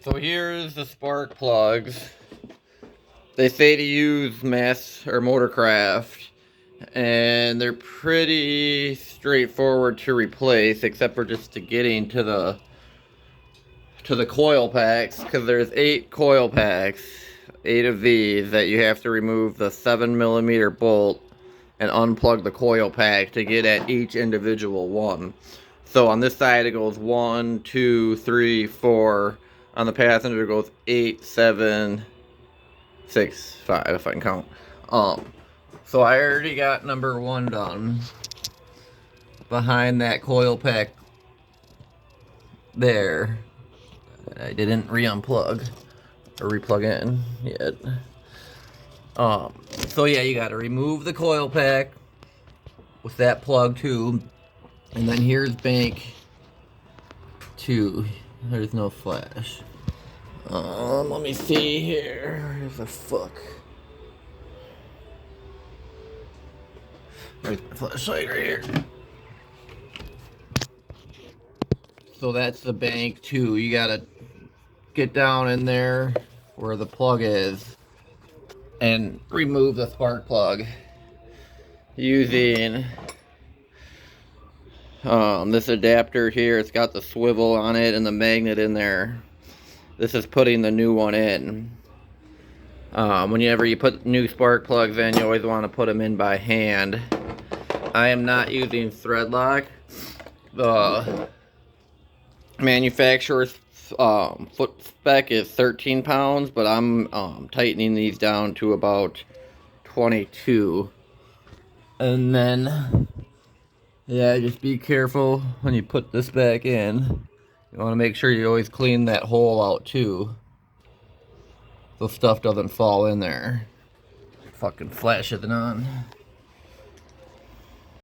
So here's the spark plugs. They say to use mass or motorcraft, and they're pretty straightforward to replace, except for just to getting to the coil packs, because there's 8 coil packs, 8 of these, that you have to remove the 7mm bolt and unplug the coil pack to get at each individual one. So on this side it goes 1, 2, 3, 4. On the passenger it goes 8, 7, 6, 5, if I can count. So I already got number 1 done behind that coil pack there. I didn't re-unplug or re-plug in yet. So yeah, you gotta remove the coil pack with that plug too. And then here's bank 2. There's no flash. Let me see here. Where's the fuck? There's my flashlight right here. So that's the bank 2. You gotta get down in there where the plug is and remove the spark plug using this adapter here. It's got the swivel on it and the magnet in there. This is putting the new one in. Whenever you put new spark plugs in, you always want to put them in by hand. I am not using thread lock. The manufacturer's foot spec is 13 pounds, but I'm tightening these down to about 22. And then, yeah, just be careful when you put this back in. You want to make sure you always clean that hole out too, so stuff doesn't fall in there. Fucking flash it on.